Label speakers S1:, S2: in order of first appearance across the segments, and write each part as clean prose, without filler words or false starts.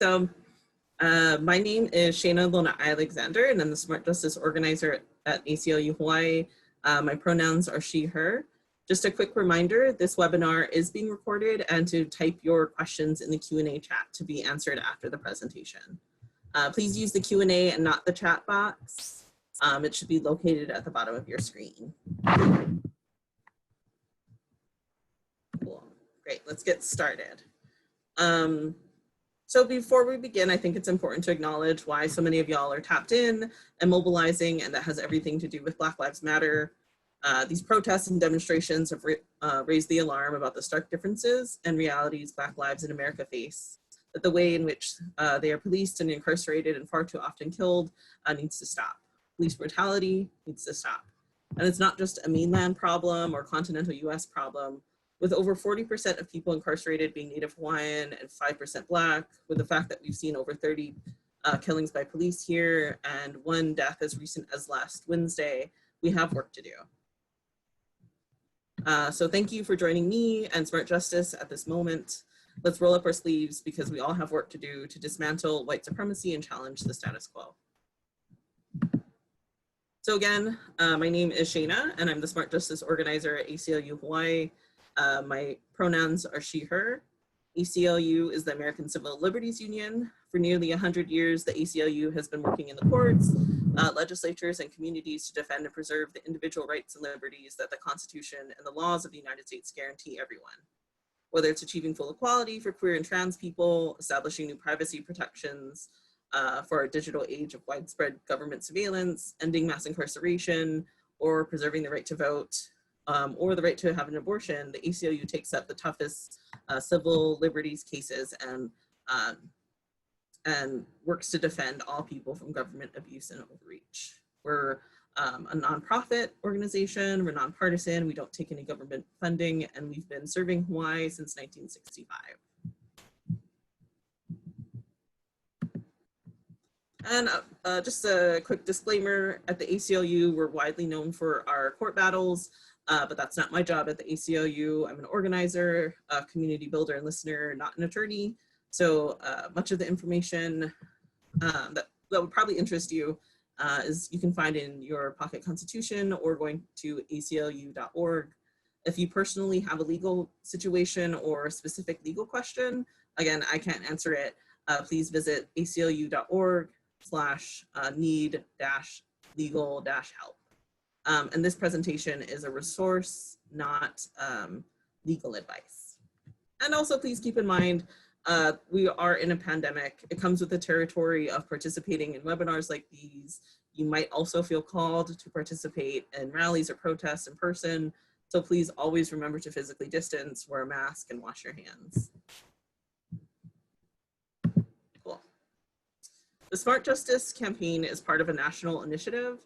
S1: So my name is Shana Lona Alexander, and I'm the Smart Justice Organizer at ACLU Hawaii. My pronouns are she, her. Just a quick reminder, this webinar is being recorded, and to type your questions in the Q&A chat to be answered after the presentation. Please use the Q&A and not the chat box. It should be located at the bottom of your screen. Cool. Great, let's get started. So before we begin, I think it's important to acknowledge why so many of y'all are tapped in and mobilizing, and that has everything to do with Black Lives Matter. These protests and demonstrations have raised the alarm about the stark differences and realities Black lives in America face, that the way in which they are policed and incarcerated and far too often killed needs to stop. Police brutality needs to stop. And it's not just a mainland problem or continental US problem. With over 40% of people incarcerated being Native Hawaiian and 5% Black, with the fact that we've seen over 30 killings by police here and one death as recent as last Wednesday, we have work to do. So thank you for joining me and Smart Justice at this moment. Let's roll up our sleeves because we all have work to do to dismantle white supremacy and challenge the status quo. So again, my name is Shana and I'm the Smart Justice Organizer at ACLU Hawaii. My pronouns are she, her. ACLU is the American Civil Liberties Union. For nearly 100 years, the ACLU has been working in the courts, legislatures, and communities to defend and preserve the individual rights and liberties that the Constitution and the laws of the United States guarantee everyone. Whether it's achieving full equality for queer and trans people, establishing new privacy protections for our digital age of widespread government surveillance, ending mass incarceration, or preserving the right to vote, or the right to have an abortion, the ACLU takes up the toughest civil liberties cases and works to defend all people from government abuse and overreach. We're a nonprofit organization, we're nonpartisan, we don't take any government funding, and we've been serving Hawaii since 1965. And just a quick disclaimer, at the ACLU, we're widely known for our court battles, but that's not my job at the ACLU. I'm an organizer, a community builder and listener, not an attorney. So much of the information that would probably interest you is you can find in your pocket constitution or going to aclu.org. If you personally have a legal situation or a specific legal question, again, I can't answer it. Please visit aclu.org/need-legal-help. And this presentation is a resource, not legal advice. And also please keep in mind, we are in a pandemic. It comes with the territory of participating in webinars like these. You might also feel called to participate in rallies or protests in person. So please always remember to physically distance, wear a mask, and wash your hands. Cool. The Smart Justice campaign is part of a national initiative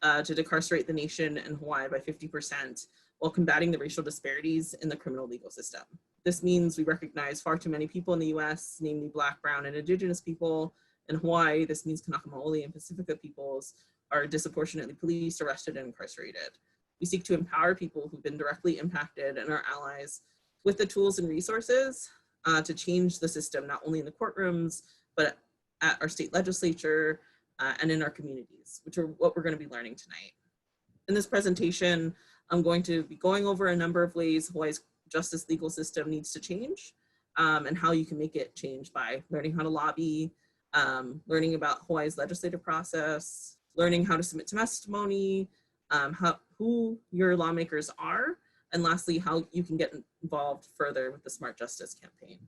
S1: to decarcerate the nation and Hawaii by 50% while combating the racial disparities in the criminal legal system. This means we recognize far too many people in the US, namely Black, Brown, and Indigenous people. In Hawaii, this means Kanaka Maoli and Pacifica peoples are disproportionately policed, arrested, and incarcerated. We seek to empower people who've been directly impacted and our allies with the tools and resources to change the system, not only in the courtrooms, but at our state legislature, and in our communities, which are what we're going to be learning tonight. In this presentation, I'm going to be going over a number of ways Hawaii's justice legal system needs to change and how you can make it change by learning how to lobby, learning about Hawaii's legislative process, learning how to submit testimony, who your lawmakers are, and lastly, how you can get involved further with the Smart Justice campaign.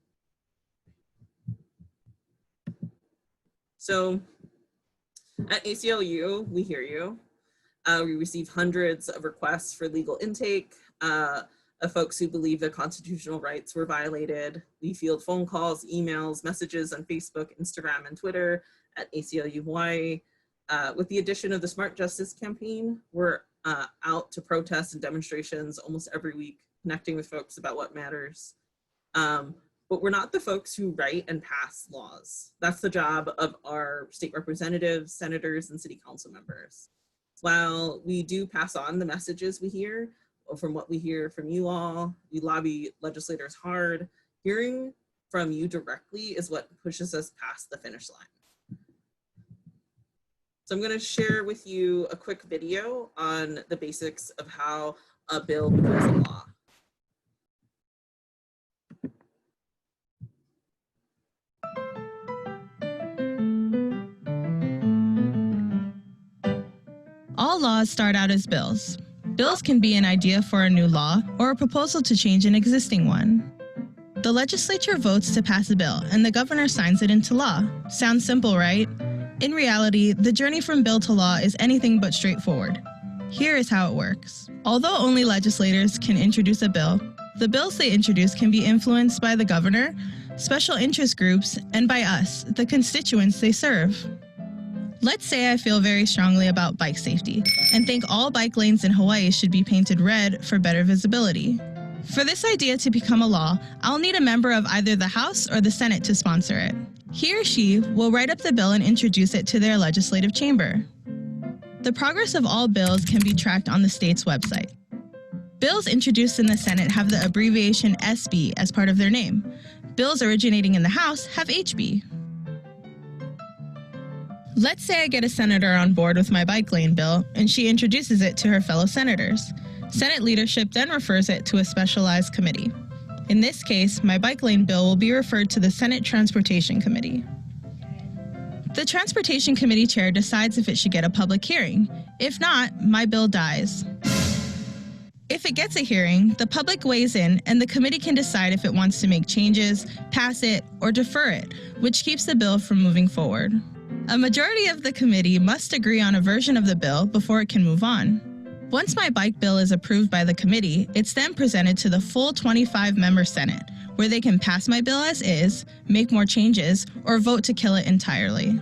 S1: So, at ACLU, we hear you. We receive hundreds of requests for legal intake of folks who believe their constitutional rights were violated. We field phone calls, emails, messages on Facebook, Instagram, and Twitter at ACLU Hawaii. With the addition of the Smart Justice campaign, we're out to protests and demonstrations almost every week, connecting with folks about what matters. But we're not the folks who write and pass laws. That's the job of our state representatives, senators, and city council members. While we do pass on the messages we hear, or from what we hear from you all, we lobby legislators hard. Hearing from you directly is what pushes us past the finish line. So I'm going to share with you a quick video on the basics of how a bill becomes a law.
S2: All laws start out as bills. Bills can be an idea for a new law or a proposal to change an existing one. The legislature votes to pass a bill, and the governor signs it into law. Sounds simple, right? In reality, the journey from bill to law is anything but straightforward. Here is how it works. Although only legislators can introduce a bill, the bills they introduce can be influenced by the governor, special interest groups, and by us, the constituents they serve. Let's say I feel very strongly about bike safety and think all bike lanes in Hawaii should be painted red for better visibility. For this idea to become a law, I'll need a member of either the House or the Senate to sponsor it. He or she will write up the bill and introduce it to their legislative chamber. The progress of all bills can be tracked on the state's website. Bills introduced in the Senate have the abbreviation SB as part of their name. Bills originating in the House have HB. Let's say I get a senator on board with my bike lane bill, and she introduces it to her fellow senators. Senate leadership then refers it to a specialized committee. In this case, my bike lane bill will be referred to the Senate Transportation Committee. The Transportation Committee chair decides if it should get a public hearing. If not, my bill dies. If it gets a hearing, the public weighs in and the committee can decide if it wants to make changes, pass it, or defer it, which keeps the bill from moving forward. A majority of the committee must agree on a version of the bill before it can move on. Once my bike bill is approved by the committee, it's then presented to the full 25-member Senate, where they can pass my bill as is, make more changes, or vote to kill it entirely.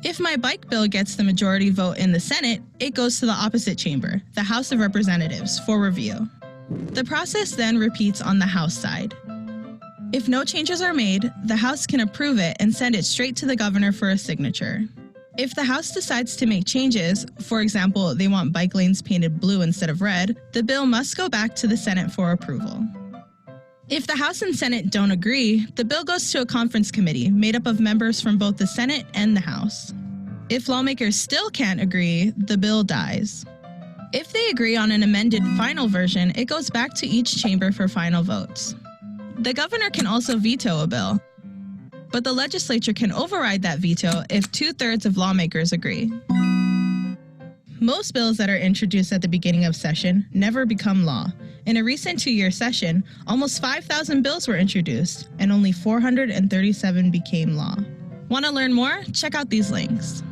S2: If my bike bill gets the majority vote in the Senate, it goes to the opposite chamber, the House of Representatives, for review. The process then repeats on the House side. If no changes are made, the House can approve it and send it straight to the governor for a signature. If the House decides to make changes, for example, they want bike lanes painted blue instead of red, the bill must go back to the Senate for approval. If the House and Senate don't agree, the bill goes to a conference committee made up of members from both the Senate and the House. If lawmakers still can't agree, the bill dies. If they agree on an amended final version, it goes back to each chamber for final votes. The governor can also veto a bill, but the legislature can override that veto if 2/3 of lawmakers agree. Most bills that are introduced at the beginning of session never become law. In a recent 2-year session, almost 5,000 bills were introduced, and only 437 became law. Want to learn more? Check out these links.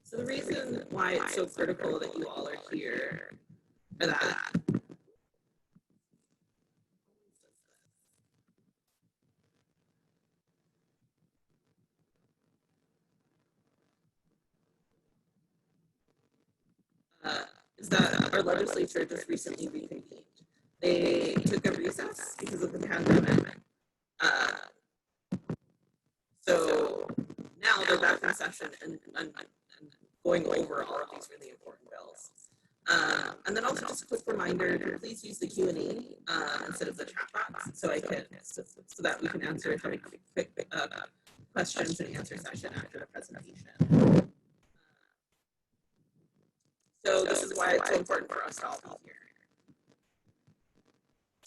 S1: So the reason why it's so critical that you all are here for that is that our legislature just recently reconvened. They took a recess because of the pandemic. So now they're back in session and going over all of these really important bills. And then also just a quick reminder to please use the Q&A instead of the chat box so that we can answer some quick questions and answer session after the presentation. So this is why it's so important for us to all be here.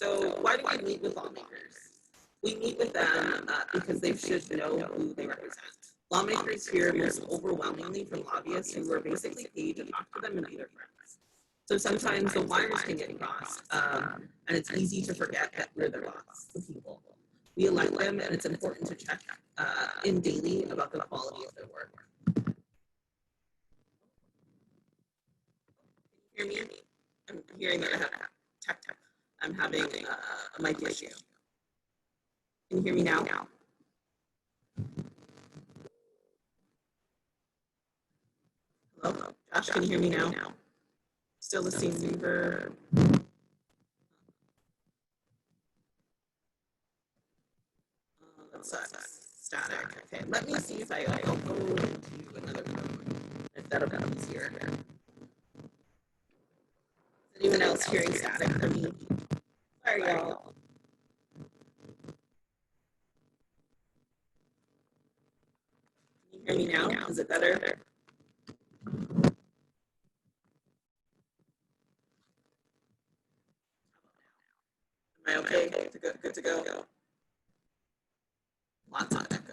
S1: So why do we meet with lawmakers? We meet with them because they should know who they represent. Lawmakers hear most overwhelmingly from lobbyists who are basically paid to talk to them and be their friends. So sometimes the wires can get crossed, and it's easy to forget that we're their boss, the people. We elect them, and it's important to check in daily about the quality of their work. Hear me? I'm hearing that I have tech. I'm having a mic issue. Can you hear me now? Hello? Josh, can you hear me now? Still the same reverb. That's static. Okay, let me see if I'll go into another room. If that'll be easier. Is anyone else hearing static from me? Sorry Sorry, y'all. Can you hear me now? Is it better? Am I okay? Good to go. Lots of echo.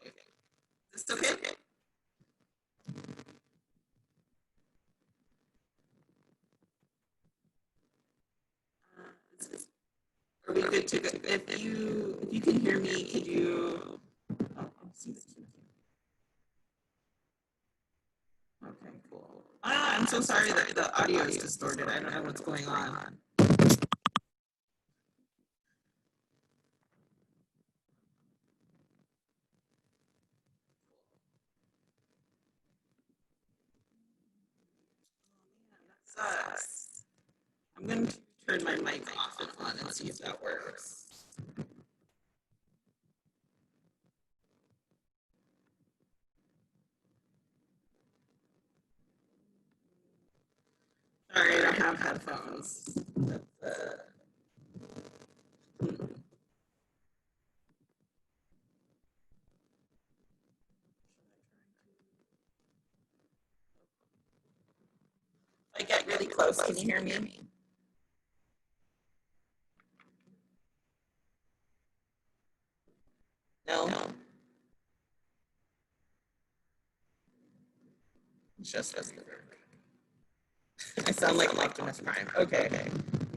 S1: Okay. Is this okay? Are we good to go? If you can hear me, could you? Oh, see this. Okay, cool. I'm so sorry that the audio is distorted. I don't know what's going on. That sucks. I'm going to turn my mic off and on and see if that works. Sorry, I don't have headphones. If I get really close, can you hear me? No. It's just as I sound like Optimus Prime. Okay.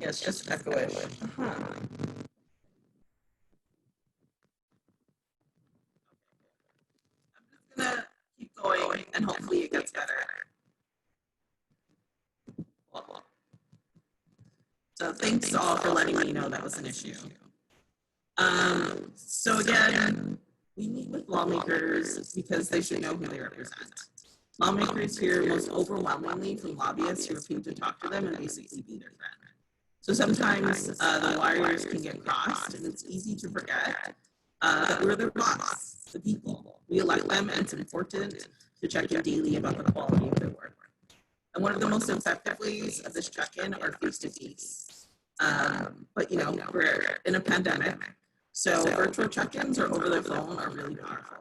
S1: Yeah, it's just echoish. I'm just gonna keep going and hopefully it gets better. So thanks all for letting me know that was an issue. So again, we meet with lawmakers because they should know who they represent. Lawmakers hear most overwhelmingly from lobbyists who refuse to talk to them and basically be their friend. So sometimes the wires can get crossed, and it's easy to forget that we're their boss, the people. We elect them, and it's important to check in daily about the quality of their work. And one of the most effective ways of this check-in are face-to-face. But we're in a pandemic, so virtual check-ins or over the phone are really powerful.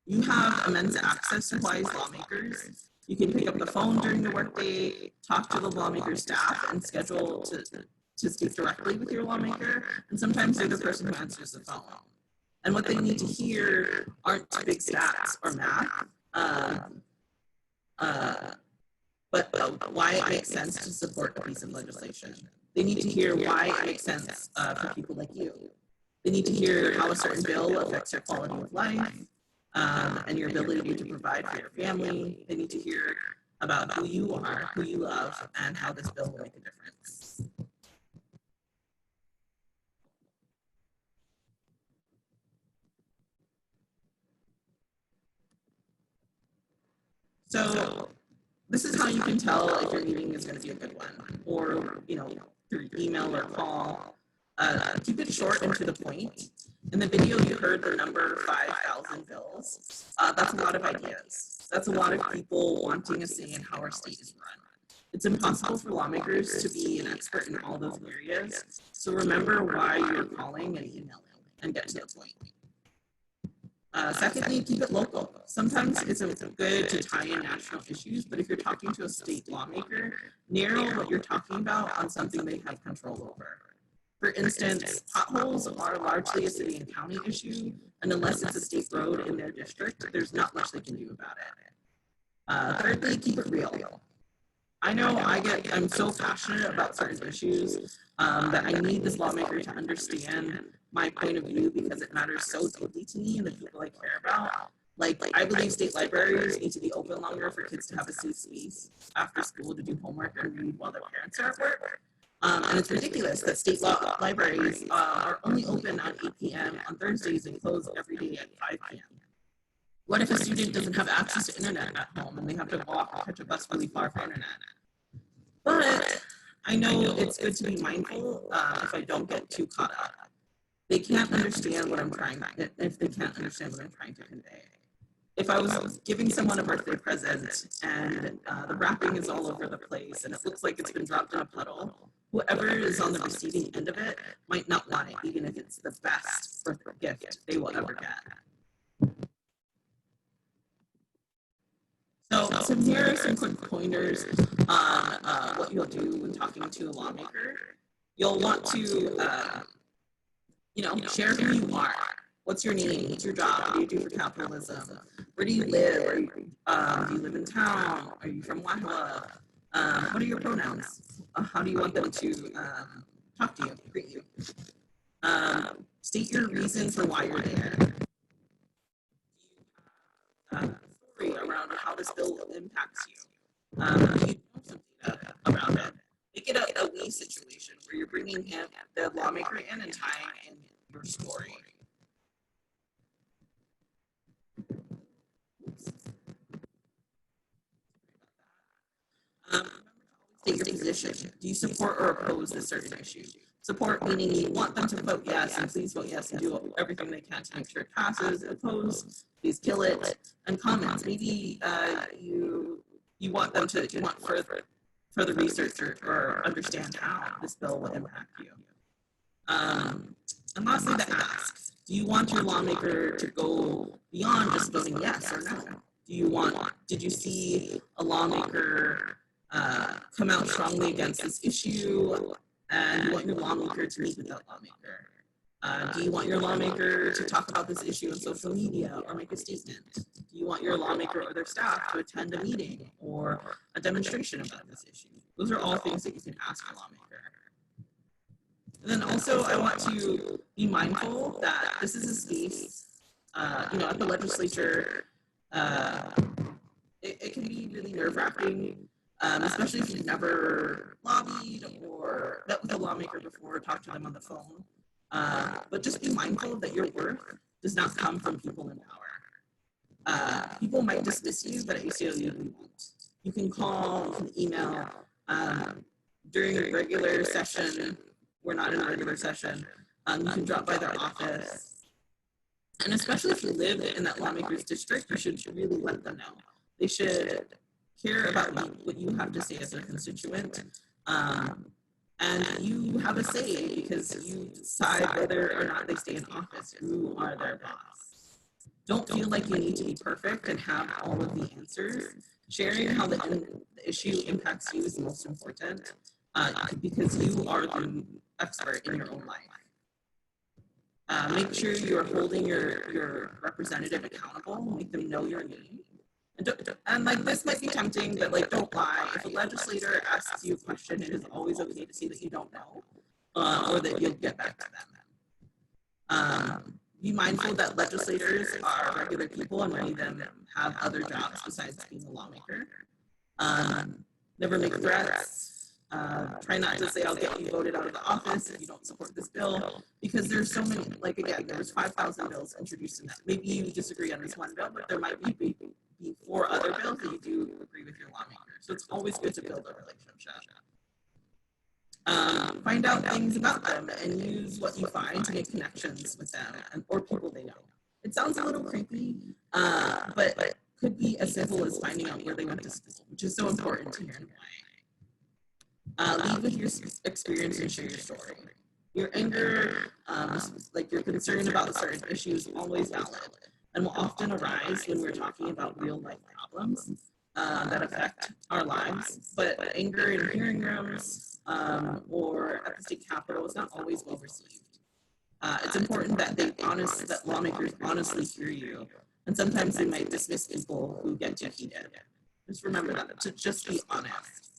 S1: You have immense access to wise lawmakers. You can pick up the phone during the workday, talk to the lawmaker staff, and schedule to speak directly with your lawmaker. And sometimes they're the person who answers the phone. And what they need to hear aren't big stats or math, but why it makes sense to support a piece of legislation. They need to hear why it makes sense for people like you. They need to hear how a certain bill affects your quality of life and your ability to provide for your family. They need to hear about who you are, who you love, and how this bill will make a difference. So this is how you can tell if your meeting is going to be a good one, or through email or call. Keep it short and to the point. In the video, you heard the number 5,000 bills. That's a lot of ideas. That's a lot of people wanting a say in how our state is run. It's impossible for lawmakers to be an expert in all those areas. So remember why you're calling and emailing and get to the point. Secondly, keep it local. Sometimes it's good to tie in national issues, but if you're talking to a state lawmaker, narrow what you're talking about on something they have control over. For instance, potholes are largely a city and county issue, and unless it's a state road in their district, there's not much they can do about it. Thirdly, keep it real. I know I'm so passionate about certain issues that I need this lawmaker to understand my point of view because it matters so deeply to me and the people I care about. Like, I believe state libraries need to be open longer for kids to have a safe space after school to do homework and read while their parents are at work. And it's ridiculous that state libraries are only open at 8 p.m. on Thursdays and close every day at 5 p.m. What if a student doesn't have access to internet at home and they have to walk or catch a bus really far for internet? But I know it's good to be mindful if I don't get too caught up. they can't understand what I'm trying, if they can't understand what I'm trying to convey. If I was giving someone a birthday present and the wrapping is all over the place and it looks like it's been dropped in a puddle, whoever is on the receiving end of it might not want it, even if it's the best birthday gift they will ever get. So here are some quick pointers on what you'll do when talking to a lawmaker. You'll want to, share who you are. What's your name? What's your job? What do you do for capitalism? Where do you live? Do you live in town? Are you from Wahala? What are your pronouns? How do you want them to talk to you, greet you? State your reason for why you're there. Story around how this bill impacts you. You know some data around it. Make it a we situation where you're bringing the lawmaker in and tying in your story. State your position. Do you support or oppose this certain issue? Support meaning you want them to vote yes, and please vote yes and do everything they can to make sure it passes. Oppose, please kill it. And comments. Maybe you want them to further research or understand how this bill will impact you. And lastly, the ask. Do you want your lawmaker to go beyond just voting yes or no? Did you see a lawmaker come out strongly against this issue, and you want your lawmaker to meet with that lawmaker? Do you want your lawmaker to talk about this issue on social media or make a statement? Do you want your lawmaker or their staff to attend a meeting or a demonstration about this issue? Those are all things that you can ask your lawmaker. And then also, I want to be mindful that this is a space, at the legislature, it can be really nerve-wracking, especially if you've never lobbied or met with a lawmaker before or talked to them on the phone. But just be mindful that your worth does not come from people in power. People might dismiss you, but at ACLU you won't. You can call, you can email. During a regular session, we're not in a regular session, you can drop by their office. And especially if you live in that lawmaker's district, you should really let them know. They should care about what you have to say as a constituent. And you have a say because you decide whether or not they stay in office. You are their boss. Don't feel like you need to be perfect and have all of the answers. Sharing how the issue impacts you is the most important because you are the expert in your own life. Make sure you are holding your representative accountable. Make them know your name. And this might be tempting, but don't lie. If a legislator asks you a question, it is always okay to say that you don't know, or that you'll get back to them. Be mindful that legislators are regular people and many of them have other jobs besides being a lawmaker. Never make threats. Try not to say, I'll get you voted out of the office if you don't support this bill, because there's so many, again, there was 5,000 bills introduced in that. Maybe you disagree on this one bill, but there might be 4 other bills that you do agree with your lawmaker. So it's always good to build a relationship. Find out things about them and use what you find to make connections with them or people they know. It sounds a little creepy, but could be as simple as finding out where they went to school, which is so important here in Hawaii. Lead with your experience and share your story. Your anger, your concern about a certain issue is always valid and will often arise when we're talking about real life problems that affect our lives. But anger in hearing rooms or at the state capitol is not always well received. It's important that lawmakers honestly hear you, and sometimes they might dismiss people who get too heated. Just remember that, to just be honest.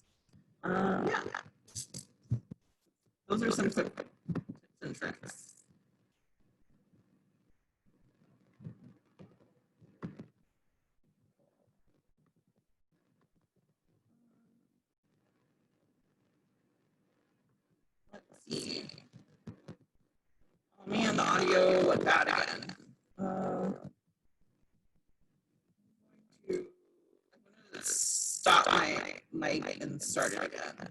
S1: Those are some quick tips and tricks. Let's see. Oh man, the audio went bad again. I'm going to stop my mic and start it again.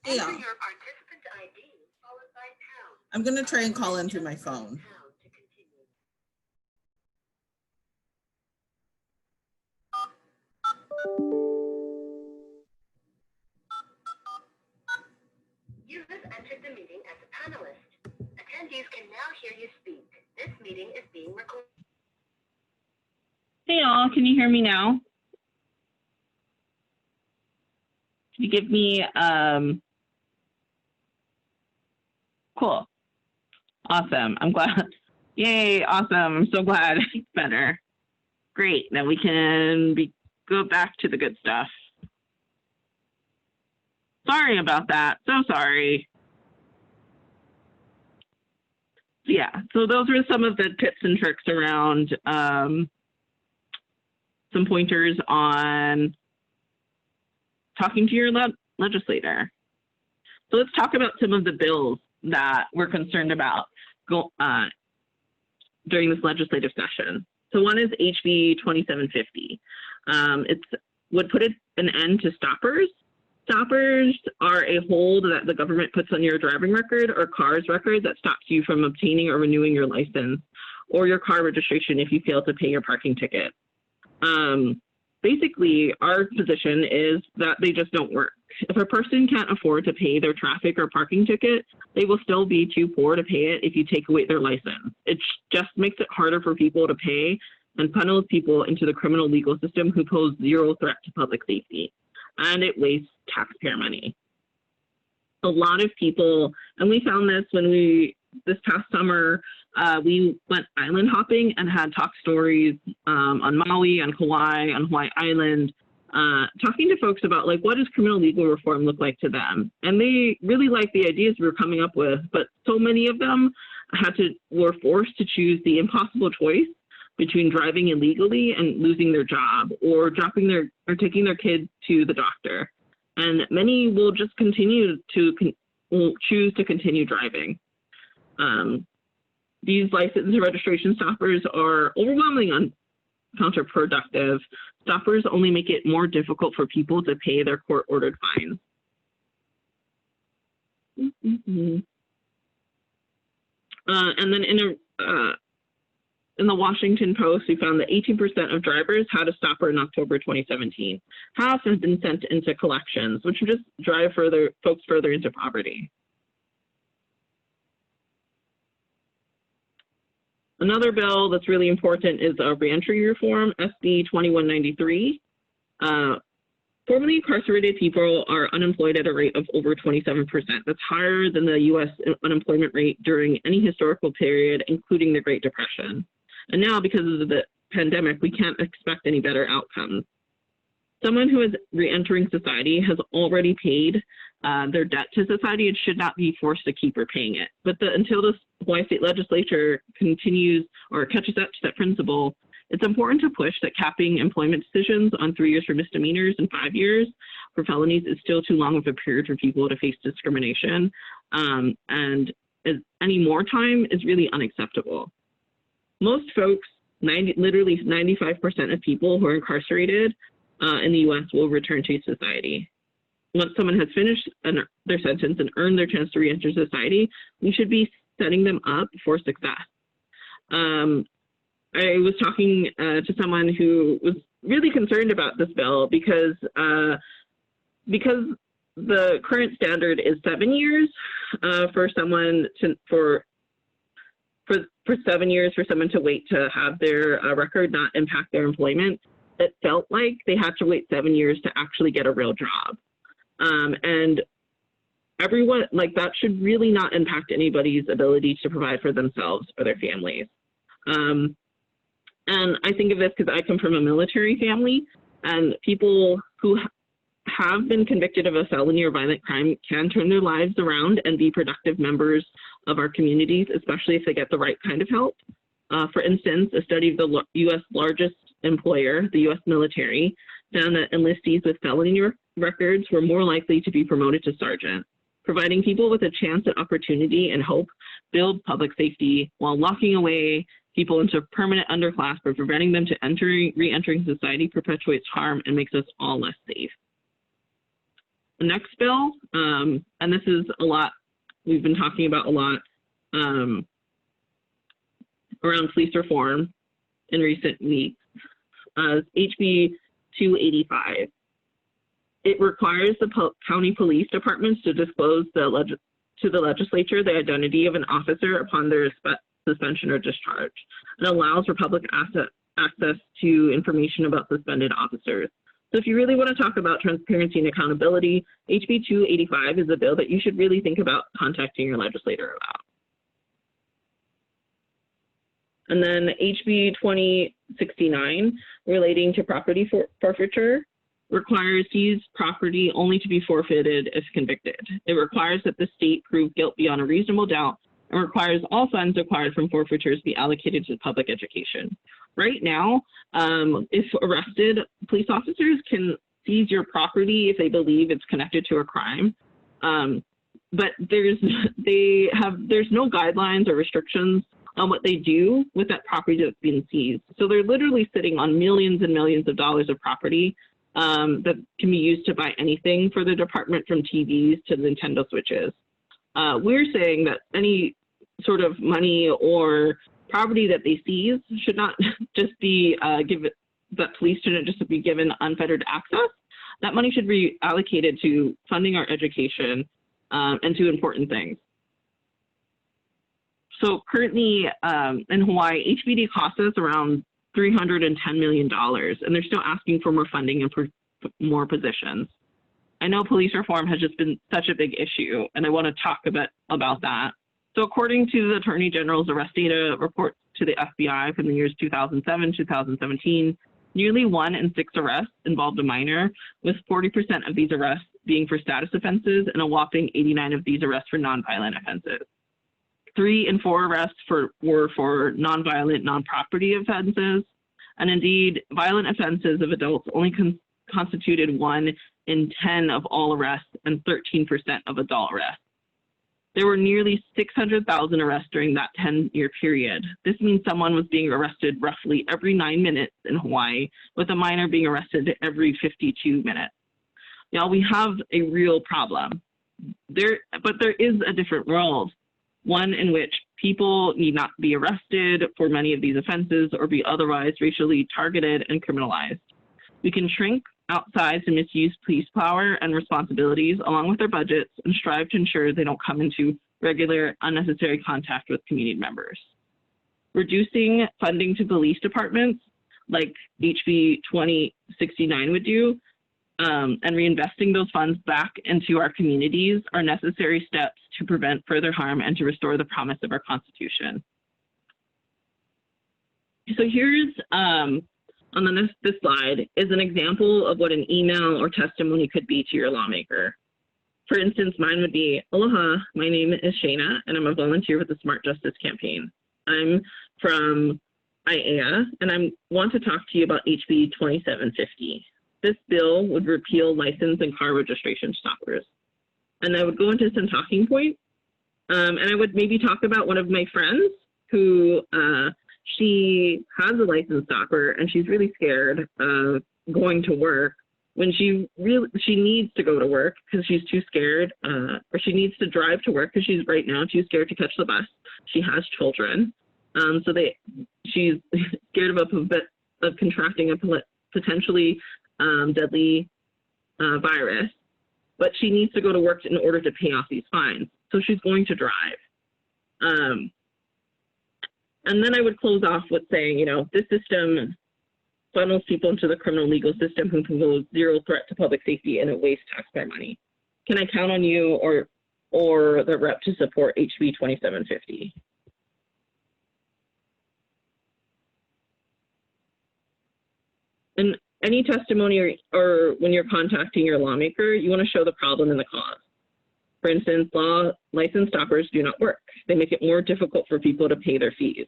S1: Hey, y'all. I'm going to try and call in through my phone.
S3: You have entered the meeting as a panelist. Attendees can now hear you speak. This meeting is being recorded. Hey all, can you hear me now? Can you give me, cool. Awesome, I'm glad. Yay, awesome, I'm so glad it's better. Great, now we can go back to the good stuff. Sorry about that, so sorry. Yeah, so those were some of the tips and tricks around some pointers on talking to your legislator. So let's talk about some of the bills that we're concerned about during this legislative session. So one is HB 2750. It would put an end to stoppers. Stoppers are a hold that the government puts on your driving record or car's record that stops you from obtaining or renewing your license or your car registration if you fail to pay your parking ticket. Basically, our position is that they just don't work. If a person can't afford to pay their traffic or parking ticket, they will still be too poor to pay it if you take away their license. It just makes it harder for people to pay and funnels people into the criminal legal system who pose zero threat to public safety. And it wastes taxpayer money. A lot of people, and we found this when this past summer, we went island hopping and had talk stories on Maui, on Hawaii Island, talking to folks about like, what does criminal legal reform look like to them? And they really liked the ideas we were coming up with, but so many of them were forced to choose the impossible choice between driving illegally and losing their job or taking their kids to the doctor. And many will just will choose to continue driving. These license and registration stoppers are overwhelmingly counterproductive. Stoppers only make it more difficult for people to pay their court-ordered fines. And then in the Washington Post, we found that 18% of drivers had a stopper in October 2017. Half have been sent into collections, which would just drive folks further into poverty. Another bill that's really important is reentry reform, SB 2193. Formerly incarcerated people are unemployed at a rate of over 27%. That's higher than the US unemployment rate during any historical period, including the Great Depression. And now, because of the pandemic, we can't expect any better outcomes. Someone who is reentering society has already paid their debt to society and should not be forced to keep repaying it. But until the Hawaii State Legislature continues or catches up to that principle, it's important to push that capping employment decisions on 3 years for misdemeanors and 5 years for felonies is still too long of a period for people to face discrimination. And any more time is really unacceptable. Most folks, literally 95% of people who are incarcerated in the US will return to society. Once someone has finished their sentence and earned their chance to re-enter society, we should be setting them up for success. I was talking to someone who was really concerned about this bill because the current standard is 7 years for 7 years for someone to wait to have their record not impact their employment. It felt like they had to wait 7 years to actually get a real job. And everyone, like, that should really not impact anybody's ability to provide for themselves or their families. And I think of this because I come from a military family, and people who have been convicted of a felony or violent crime can turn their lives around and be productive members of our communities, especially if they get the right kind of help. For instance, a study of the U.S. largest employer, the U.S. military, found that enlistees with felony records were more likely to be promoted to sergeant. Providing people with a chance at opportunity and hope build public safety while locking away people into permanent underclass by preventing them to re-entering society perpetuates harm and makes us all less safe. next bill, and this is a lot, we've been talking about a lot around police reform in recent weeks, HB 285. It requires the county police departments to disclose to the legislature the identity of an officer upon their suspension or discharge, and allows for public access to information about suspended officers. So if you really want to talk about transparency and accountability, HB 285 is a bill that you should really think about contacting your legislator about. And then HB 2069, relating to property forfeiture, requires seized property only to be forfeited if convicted. It requires that the state prove guilt beyond a reasonable doubt, and requires all funds acquired from forfeitures be allocated to public education. Right now, if arrested, police officers can seize your property if they believe it's connected to a crime, but there's no guidelines or restrictions on what they do with that property that's been seized. So they're literally sitting on millions and millions of dollars of property that can be used to buy anything for the department, from TVs to Nintendo Switches. We're saying that any sort of money or property that they seize should not just be that police shouldn't just be given unfettered access. That money should be allocated to funding our education and to important things. So currently in Hawaii, HBD costs us around $310 million, and they're still asking for more funding and for more positions. I know police reform has just been such a big issue, and I want to talk a bit about that. So according to the Attorney General's arrest data report to the FBI from the years 2007-2017, nearly 1 in 6 arrests involved a minor, with 40% of these arrests being for status offenses and a whopping 89 of these arrests for nonviolent offenses. 3 in 4 arrests were for nonviolent, non-property offenses, and indeed, violent offenses of adults only constituted 1 in 10 of all arrests and 13% of adult arrests. There were nearly 600,000 arrests during that 10-year period. This means someone was being arrested roughly every 9 minutes in Hawaii, with a minor being arrested every 52 minutes. Now, we have a real problem. But there is a different world, one in which people need not be arrested for many of these offenses or be otherwise racially targeted and criminalized. We can shrink outside to misuse police power and responsibilities along with their budgets and strive to ensure they don't come into regular, unnecessary contact with community members. Reducing funding to police departments, like HB 2069 would do, and reinvesting those funds back into our communities are necessary steps to prevent further harm and to restore the promise of our Constitution. So here's, on this slide, is an example of what an email or testimony could be to your lawmaker. For instance, mine would be, "Aloha, my name is Shayna, and I'm a volunteer with the Smart Justice Campaign. I'm from IAEA, and I want to talk to you about HB 2750. This bill would repeal license and car registration stoppers." And I would go into some talking points, and I would maybe talk about one of my friends who she has a license stopper, and she's really scared of going to work when she needs to go to work because she's too scared, or she needs to drive to work because she's right now too scared to catch the bus. She has children, so she's scared of contracting a potentially deadly virus, but she needs to go to work in order to pay off these fines. So she's going to drive. And then I would close off with saying, you know, this system funnels people into the criminal legal system who pose zero threat to public safety, and it wastes taxpayer money. Can I count on you or the rep to support HB 2750? And any testimony or when you're contacting your lawmaker, you want to show the problem and the cause. For instance, license stoppers do not work. They make it more difficult for people to pay their fees.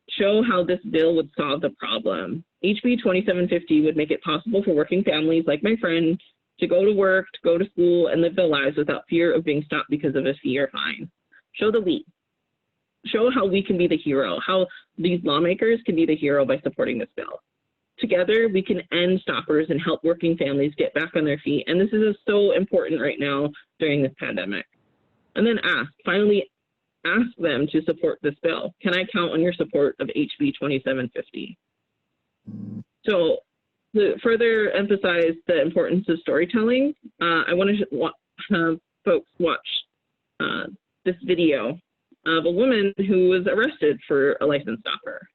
S3: Show how this bill would solve the problem. HB 2750 would make it possible for working families like my friend to go to work, to go to school, and live their lives without fear of being stopped because of a fee or fine. Show the we. Show how we can be the hero, how these lawmakers can be the hero by supporting this bill. together we can end stoppers and help working families get back on their feet. And this is so important right now during this pandemic. And then finally ask them to support this bill. Can I count on your support of HB 2750? So to further emphasize the importance of storytelling, I want to have folks watch this video of a woman who was arrested for a license stopper.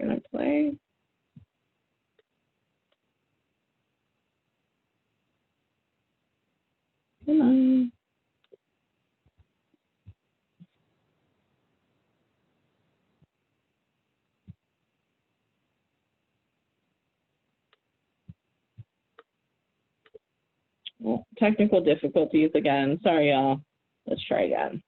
S3: Can I play? Come on. Well, technical difficulties again. Sorry, y'all. Let's try again.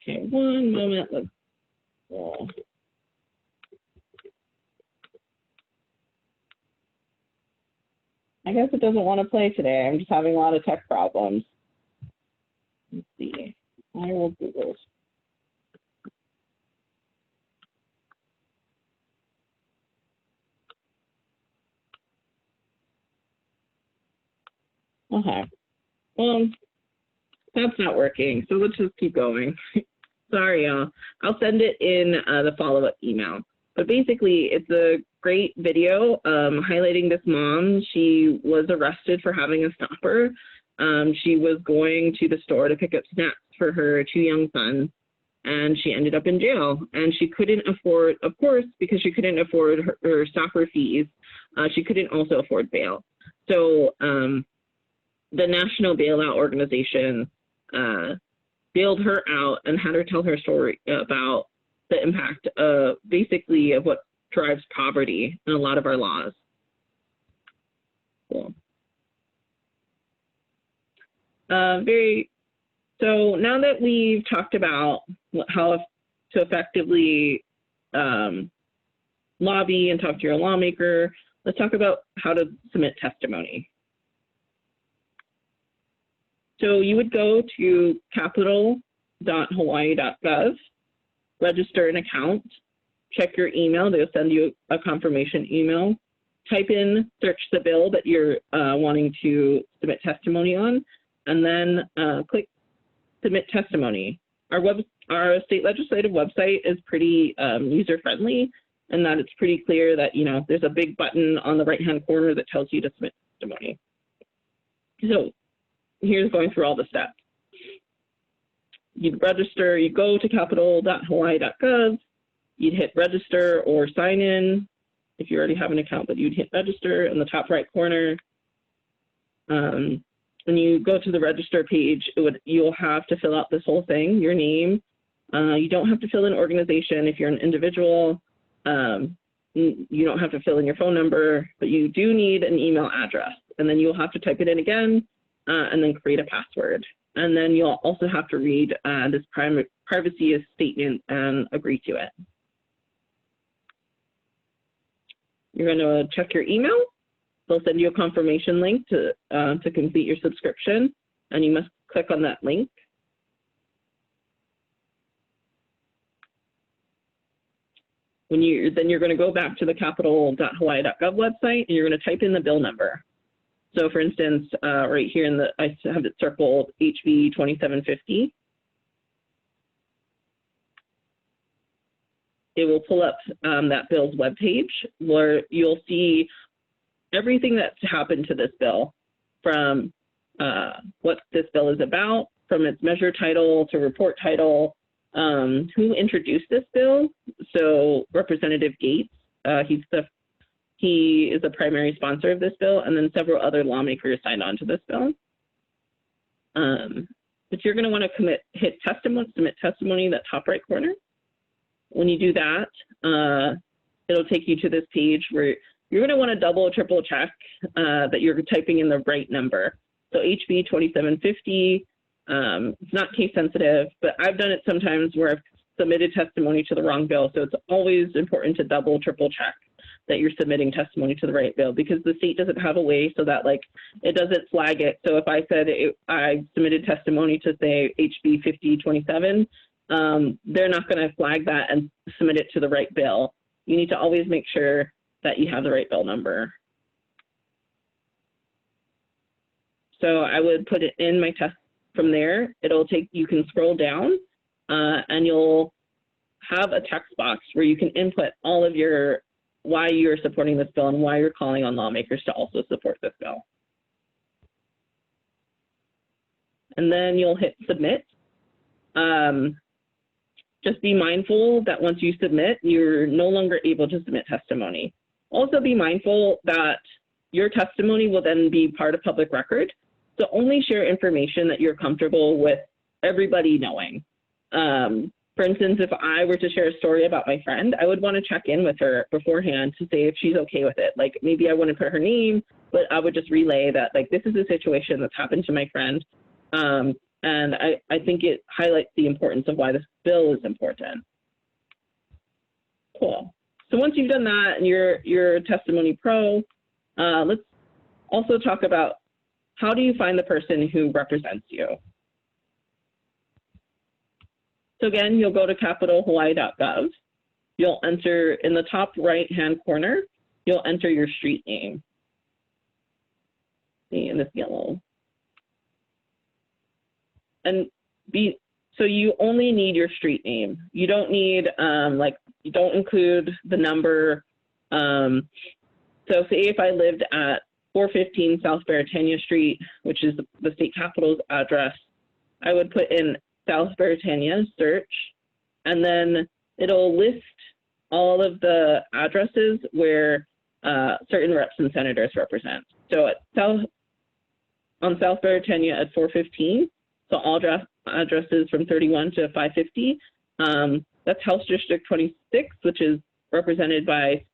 S3: Okay, one moment. I guess it doesn't want to play today. I'm just having a lot of tech problems. Let's see. I will Google. Okay. Well, that's not working. So let's just keep going. Sorry, y'all. I'll send it in the follow-up email. But basically, it's a great video highlighting this mom. She was arrested for having a stopper. She was going to the store to pick up snacks for her 2 young sons, and she ended up in jail. And she couldn't afford, of course, because she couldn't afford her stopper fees, she couldn't also afford bail. So the National Bailout Organization bailed her out and had her tell her story about the impact of basically of what drives poverty in a lot of our laws. Cool. So now that we've talked about how to effectively lobby and talk to your lawmaker, let's talk about how to submit testimony. So you would go to capital.hawaii.gov, register an account, check your email. They'll send you a confirmation email. Type in, search the bill that you're wanting to submit testimony on, and then click submit testimony. Our state legislative website is pretty user-friendly, and that it's pretty clear that, you know, there's a big button on the right-hand corner that tells you to submit testimony. So here's going through all the steps. You'd register, you go to capital.hawaii.gov, you'd hit register or sign in if you already have an account, but you'd hit register in the top right corner. When you go to the register page, you'll have to fill out this whole thing, your name. You don't have to fill in organization if you're an individual. You don't have to fill in your phone number, but you do need an email address. And then you'll have to type it in again and then create a password. And then you'll also have to read this privacy statement and agree to it. You're going to check your email. They'll send you a confirmation link to complete your subscription, and you must click on that link. Then you're going to go back to the capital.hawaii.gov website, and you're going to type in the bill number. So for instance, right here I have it circled HB 2750. It will pull up that bill's webpage where you'll see everything that's happened to this bill, from what this bill is about, from its measure title to report title, who introduced this bill. So Representative Gates, he is the primary sponsor of this bill, and then several other lawmakers signed on to this bill. but you're going to want to submit testimony in that top right corner. When you do that, it'll take you to this page where you're going to want to double or triple check that you're typing in the right number. So HB 2750, it's not case sensitive, but I've done it sometimes where I've submitted testimony to the wrong bill. So it's always important to double, triple check that you're submitting testimony to the right bill, because the state doesn't have a way so that like it doesn't flag it. So if I said I submitted testimony to say HB 5027, they're not going to flag that and submit it to the right bill. You need to always make sure that you have the right bill number. So I would put it in my test. From there, you can scroll down and you'll have a text box where you can input all of why you're supporting this bill and why you're calling on lawmakers to also support this bill. And then you'll hit submit. Just be mindful that once you submit, you're no longer able to submit testimony. Also be mindful that your testimony will then be part of public record. So only share information that you're comfortable with everybody knowing. For instance, if I were to share a story about my friend, I would want to check in with her beforehand to say if she's okay with it. Like maybe I wouldn't put her name, but I would just relay that like this is a situation that's happened to my friend. And I think it highlights the importance of why this bill is important. Cool. So once you've done that and you're Testimony Pro, let's also talk about how do you find the person who represents you? So again, you'll go to capitalhawaii.gov. You'll enter in the top right-hand corner, you'll enter your street name. See in this yellow. And so you only need your street name. You don't need, you don't include the number. So say if I lived at 415 South Baratania Street, which is the state capitol's address, I would put in South Baratania, search, and then it'll list all of the addresses where certain reps and senators represent. So on South Baratania at 415, so all addresses from 31 to 550, that's House District 26, which is represented by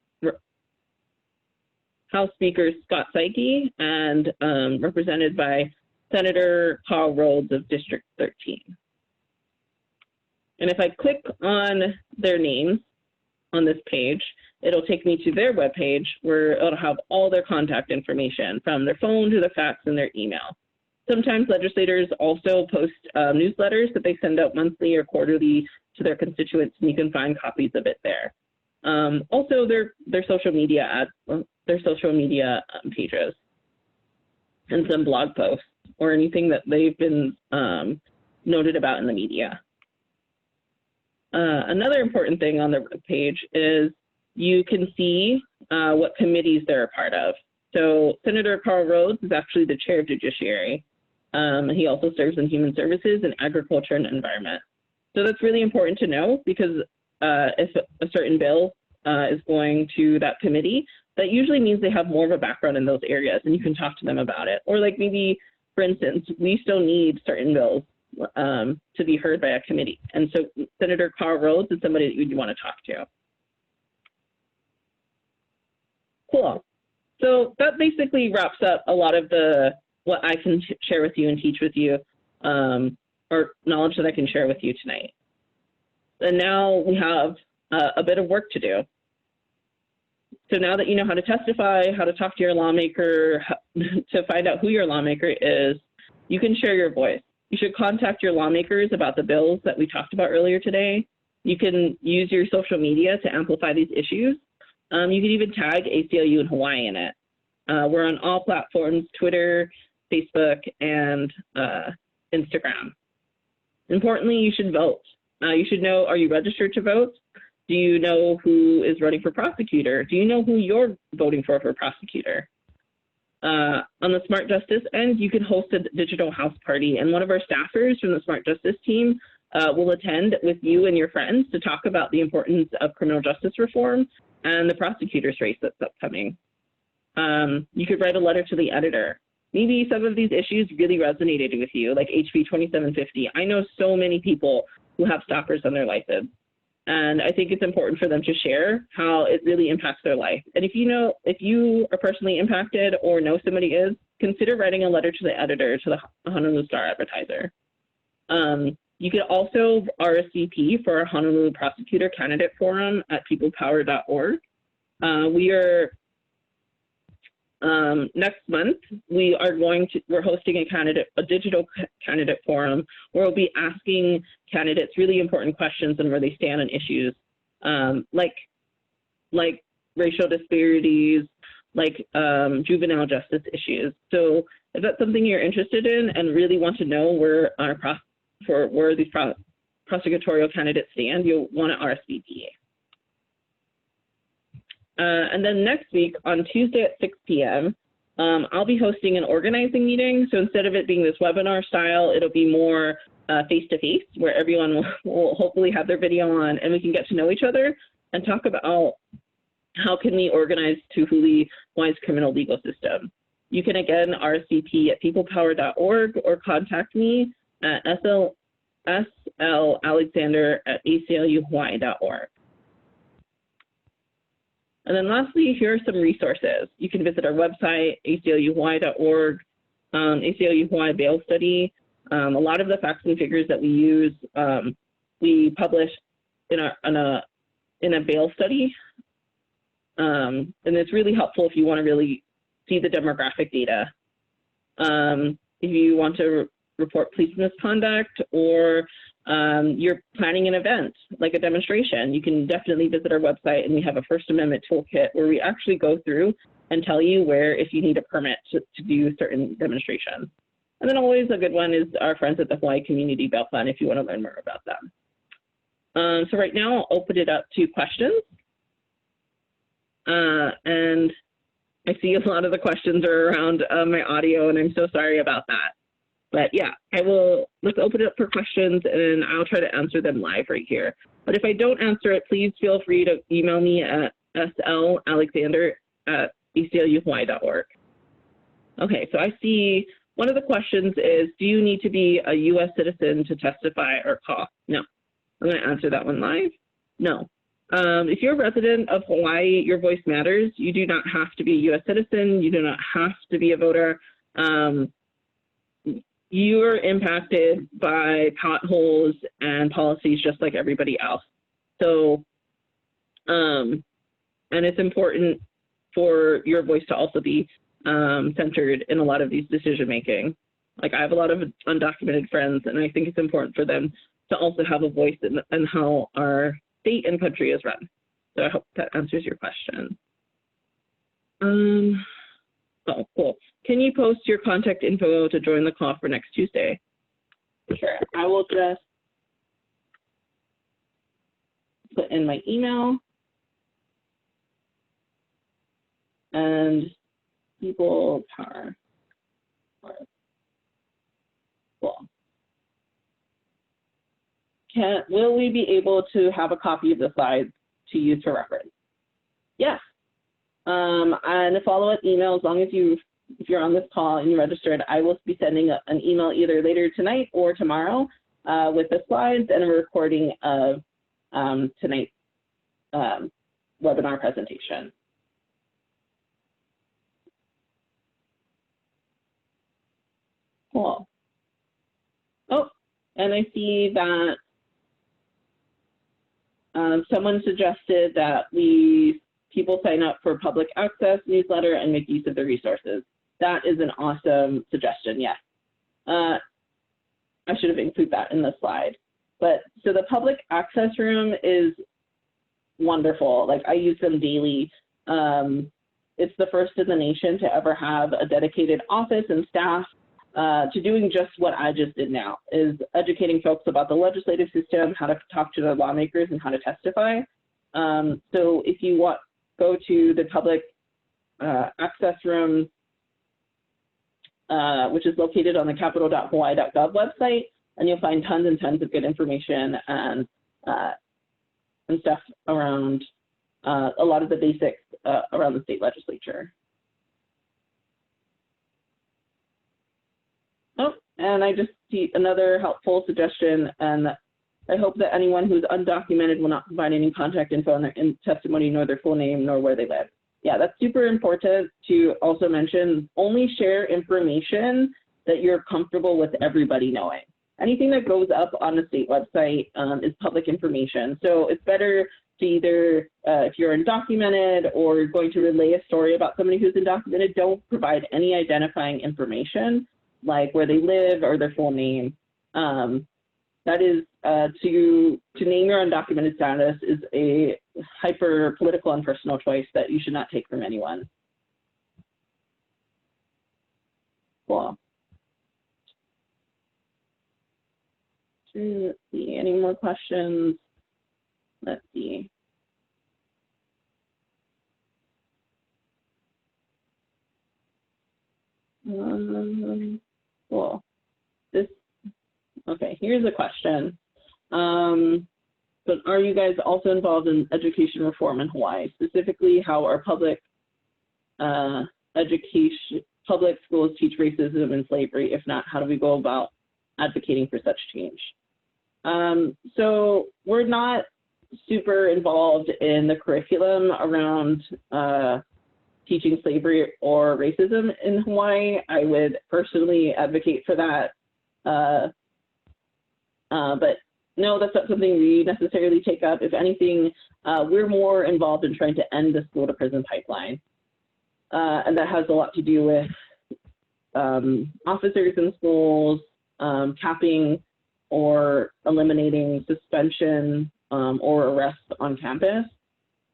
S3: House Speaker Scott Saiki and represented by Senator Carl Rhodes of District 13. And if I click on their names on this page, it'll take me to their webpage where it'll have all their contact information from their phone to their fax and their email. Sometimes legislators also post newsletters that they send out monthly or quarterly to their constituents, and you can find copies of it there. Also, their social media pages and some blog posts or anything that they've been noted about in the media. Another important thing on the page is you can see what committees they're a part of. So Senator Carl Rhodes is actually the chair of Judiciary. He also serves in Human Services and Agriculture and Environment. So that's really important to know because if a certain bill is going to that committee, that usually means they have more of a background in those areas and you can talk to them about it. Or like maybe, for instance, we still need certain bills to be heard by a committee. And so Senator Carl Rhodes is somebody that you'd want to talk to. Cool. So that basically wraps up a lot of what I can share with you and teach with you, or knowledge that I can share with you tonight. And now we have a bit of work to do. So now that you know how to testify, how to talk to your lawmaker, to find out who your lawmaker is, you can share your voice. You should contact your lawmakers about the bills that we talked about earlier today. You can use your social media to amplify these issues. You can even tag ACLU in Hawaii in it. We're on all platforms, Twitter, Facebook, and Instagram. Importantly, you should vote. You should know, are you registered to vote? Do you know who is running for prosecutor? Do you know who you're voting for prosecutor? On the Smart Justice end, you can host a digital house party, and one of our staffers from the Smart Justice team will attend with you and your friends to talk about the importance of criminal justice reform and the prosecutor's race that's upcoming. You could write a letter to the editor. maybe some of these issues really resonated with you, like HB 2750. I know so many people who have stalkers on their license. And I think it's important for them to share how it really impacts their life. And if you are personally impacted or know somebody is, consider writing a letter to the editor, to the Honolulu Star-Advertiser. You could also RSVP for our Honolulu Prosecutor Candidate Forum at peoplepower.org. We are, next month, we're hosting a digital candidate forum where we'll be asking candidates really important questions on where they stand on issues, like racial disparities, like juvenile justice issues. So if that's something you're interested in and really want to know where these prosecutorial candidates stand, you'll want to RSVP. And then next week on Tuesday at 6 p.m., I'll be hosting an organizing meeting. So instead of it being this webinar style, it'll be more face-to-face, where everyone will hopefully have their video on and we can get to know each other and talk about how can we organize to Hawaii's criminal legal system. You can again RSVP at peoplepower.org or contact me at slalexander@acluhawaii.org. And then lastly, here are some resources. You can visit our website, acluhawaii.org, ACLU Hawaii Bail Study. A lot of the facts and figures that we use, we publish in a bail study. And it's really helpful if you want to really see the demographic data. If you want to report police misconduct or you're planning an event, like a demonstration, you can definitely visit our website, and we have a First Amendment toolkit where we actually go through and tell you where, if you need a permit to do certain demonstrations. And then always a good one is our friends at the Hawaii Community Bail Fund if you want to learn more about them. So right now I'll open it up to questions. And I see a lot of the questions are around my audio, and I'm so sorry about that. But yeah, let's open it up for questions, and I'll try to answer them live right here. But if I don't answer it, please feel free to email me at slalexander@acluhawaii.org. Okay, so I see one of the questions is, do you need to be a U.S. citizen to testify or call? No. I'm going to answer that one live. No. If you're a resident of Hawaii, your voice matters. You do not have to be a U.S. citizen. You do not have to be a voter. You are impacted by potholes and policies just like everybody else. So, and it's important for your voice to also be centered in a lot of these decision making. Like, I have a lot of undocumented friends, and I think it's important for them to also have a voice in how our state and country is run. So I hope that answers your question. Oh, cool. Can you post your contact info to join the call for next Tuesday? Sure. I will just put in my email and people power. Cool. Will we be able to have a copy of the slides to use for reference? Yes. And a follow-up email, as long as if you're on this call and you registered, I will be sending an email either later tonight or tomorrow with the slides and a recording of tonight's webinar presentation. Cool. Oh, and I see that someone suggested that people sign up for public access newsletter and make use of the resources. That is an awesome suggestion, yes. I should have included that in the slide. But so the public access room is wonderful. Like, I use them daily. It's the first in the nation to ever have a dedicated office and staff to doing just what I just did now, is educating folks about the legislative system, how to talk to the lawmakers, and how to testify. So if you go to the public access room, which is located on the capitol.hawaii.gov website, and you'll find tons and tons of good information and stuff around a lot of the basics around the state legislature. And I just see another helpful suggestion, and I hope that anyone who's undocumented will not provide any contact info in testimony, nor their full name, nor where they live. Yeah, that's super important to also mention. Only share information that you're comfortable with everybody knowing. Anything that goes up on a state website is public information. So it's better to either, if you're undocumented or going to relay a story about somebody who's undocumented, don't provide any identifying information like where they live or their full name. That is, to name your undocumented status is a hyper political and personal choice that you should not take from anyone. Cool. Let's see, any more questions? Let's see. Cool. Okay, here's a question. But are you guys also involved in education reform in Hawaii? Specifically, how are public schools teach racism and slavery? If not, how do we go about advocating for such change? So we're not super involved in the curriculum around teaching slavery or racism in Hawaii. I would personally advocate for that. But no, that's not something we necessarily take up. If anything, we're more involved in trying to end the school to prison pipeline. And that has a lot to do with officers in schools, capping or eliminating suspension or arrest on campus.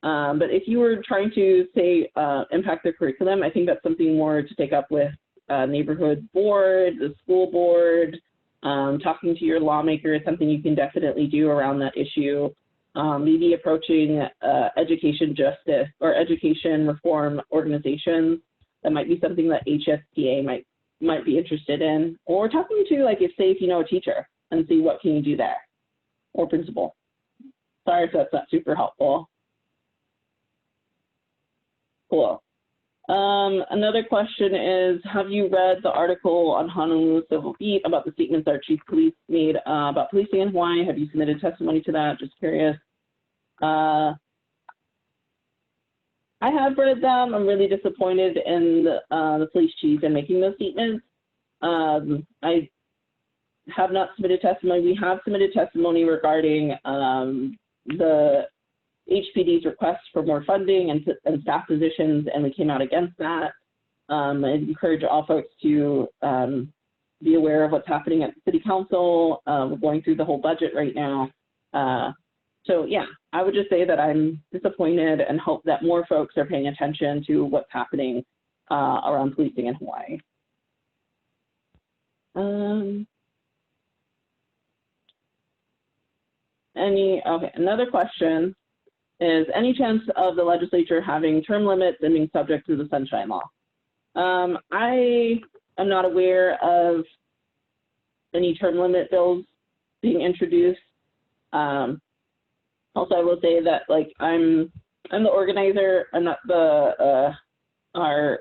S3: But if you were trying to, say, impact the curriculum, I think that's something more to take up with neighborhood board, the school board, talking to your lawmaker is something you can definitely do around that issue. Maybe approaching education justice or education reform organizations. That might be something that HSTA might be interested in, or talking to, like, if you know a teacher and see what can you do there, or principal. Sorry if that's not super helpful. Cool. Another question is, have you read the article on Honolulu Civil Beat about the statements our chief police made about policing in Hawaii? Have you submitted testimony to that? Just curious. I have read them. I'm really disappointed in the police chief in making those statements. I have not submitted testimony. We have submitted testimony regarding the HPD's request for more funding and staff positions, and we came out against that. I encourage all folks to be aware of what's happening at the City Council. We're going through the whole budget right now. So yeah, I would just say that I'm disappointed and hope that more folks are paying attention to what's happening around policing in Hawaii. Okay, another question is, any chance of the legislature having term limits and being subject to the Sunshine Law? I am not aware of any term limit bills being introduced. Also, I will say that, like, I'm the organizer. I'm not the our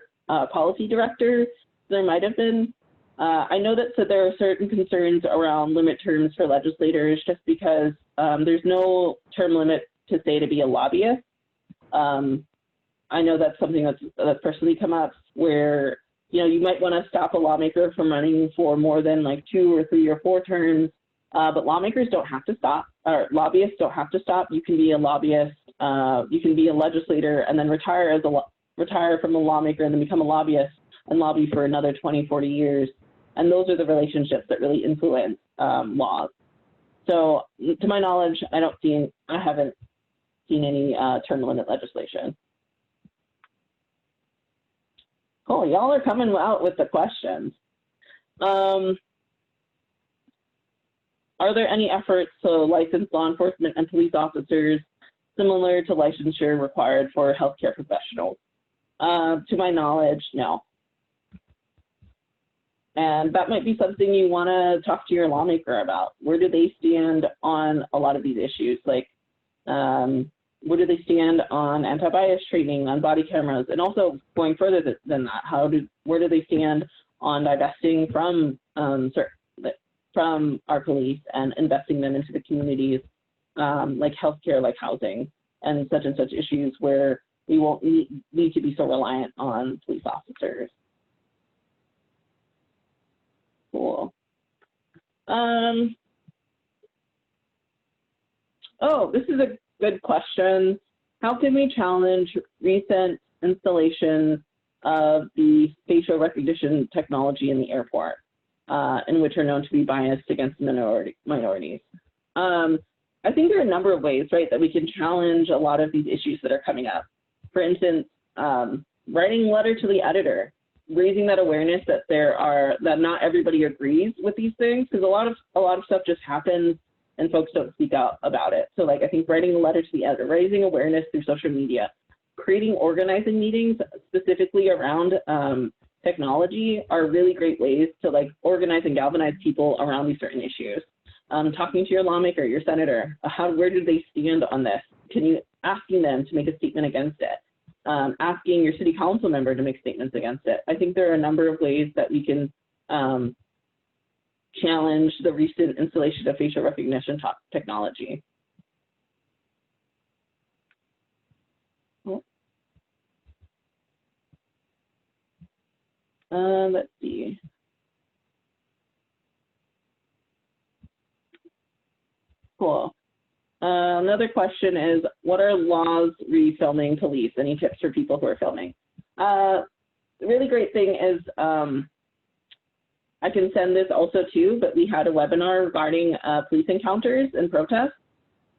S3: policy director. There might have been. I know that there are certain concerns around limit terms for legislators, just because there's no term limit to say to be a lobbyist. I know that's something that's personally come up where, you know, you might want to stop a lawmaker from running for more than like 2 or 3 or 4 terms, but lawmakers don't have to stop, or lobbyists don't have to stop. You can be a lobbyist, you can be a legislator and then retire from a lawmaker and then become a lobbyist and lobby for another 20, 40 years. And those are the relationships that really influence laws. So to my knowledge, I haven't seen any term limit legislation. Cool, y'all are coming out with the questions. Are there any efforts to license law enforcement and police officers similar to licensure required for healthcare professionals? To my knowledge, no. And that might be something you want to talk to your lawmaker about. Where do they stand on a lot of these issues? Like, where do they stand on anti-bias training, on body cameras, and also going further than that, where do they stand on divesting from our police and investing them into the communities, like healthcare, like housing, and such issues where we won't need to be so reliant on police officers. Cool. Oh, this is a good question. How can we challenge recent installation of the facial recognition technology in the airport, in which are known to be biased against minorities? I think there are a number of ways, right, that we can challenge a lot of these issues that are coming up. For instance, writing a letter to the editor, raising that awareness that that not everybody agrees with these things, because a lot of stuff just happens and folks don't speak out about it. So like, I think writing a letter to the editor, raising awareness through social media, creating organizing meetings specifically around technology are really great ways to like organize and galvanize people around these certain issues. Talking to your lawmaker, your senator, where do they stand on this? Asking them to make a statement against it, asking your city council member to make statements against it. I think there are a number of ways that we can challenge the recent installation of facial recognition technology. Let's see. Cool. Another question is, what are laws re-filming police? Any tips for people who are filming? The really great thing is, I can send this also too, but we had a webinar regarding police encounters and protests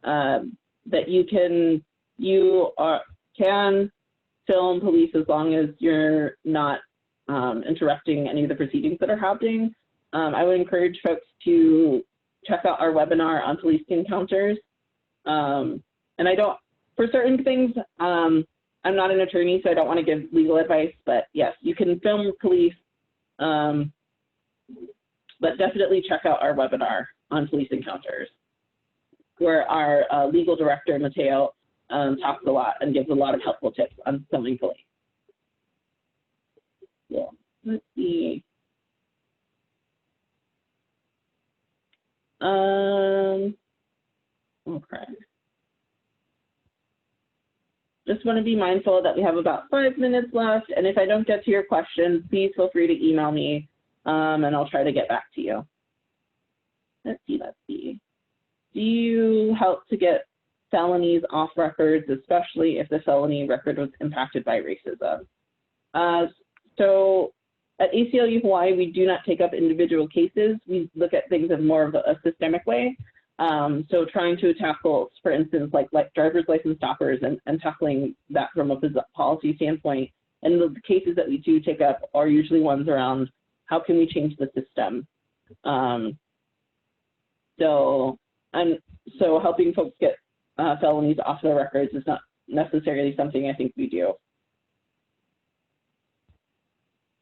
S3: that you can film police as long as you're not interrupting any of the proceedings that are happening. I would encourage folks to check out our webinar on police encounters. And for certain things, I'm not an attorney, so I don't want to give legal advice, but yes, you can film police, but definitely check out our webinar on police encounters, where our legal director, Mateo, talks a lot and gives a lot of helpful tips on filming police. Yeah, let's see. Okay. Just want to be mindful that we have about 5 minutes left, and if I don't get to your question, please feel free to email me, and I'll try to get back to you. Let's see. Do you help to get felonies off records, especially if the felony record was impacted by racism? So at ACLU Hawaii, we do not take up individual cases. We look at things in more of a systemic way. So trying to tackle, for instance, like driver's license stoppers and tackling that from a policy standpoint. And the cases that we do take up are usually ones around how can we change the system. So helping folks get felonies off their records is not necessarily something I think we do.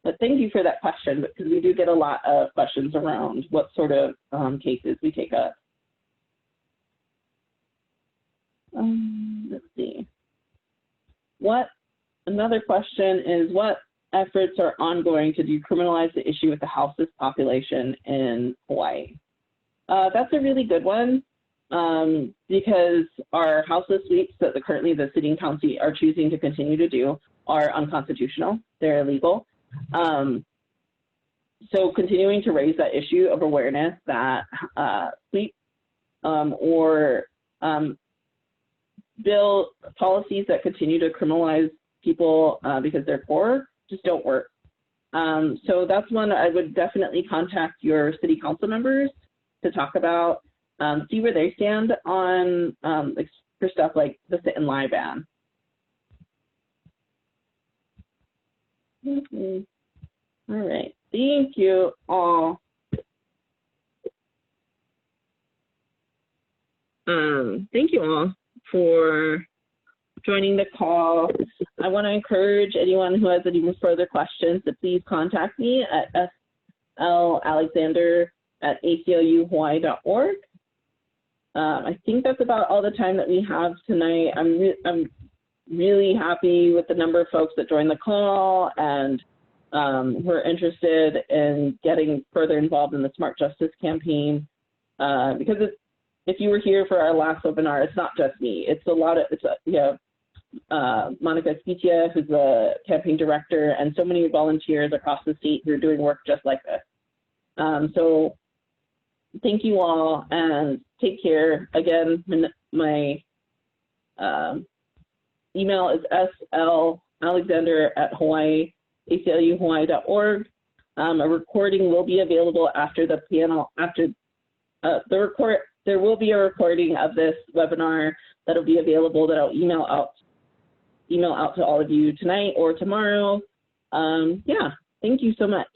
S3: But thank you for that question, because we do get a lot of questions around what sort of cases we take up. Let's see. Another question is, what efforts are ongoing to decriminalize the issue with the houseless population in Hawaii? That's a really good one, because our houseless sweeps that currently the city and county are choosing to continue to do are unconstitutional. They're illegal. So continuing to raise that issue of awareness that sweep or bill policies that continue to criminalize people because they're poor just don't work. So that's one I would definitely contact your city council members to talk about, see where they stand on for stuff like the sit and lie ban. All right, thank you all. Thank you all for joining the call. I want to encourage anyone who has any further questions to please contact me at slalexander@acluhawaii.org. I think that's about all the time that we have tonight. I'm really happy with the number of folks that joined the call, and who are interested in getting further involved in the Smart Justice campaign. Because if you were here for our last webinar, it's not just me. It's a lot of, Monica Spitia, who's the campaign director, and so many volunteers across the state who are doing work just like this. So thank you all, and take care. Again, my email is slalexander@acluhawaii.org. A recording will be available after the panel, there will be a recording of this webinar that'll be available that I'll email out to all of you tonight or tomorrow. Yeah, thank you so much.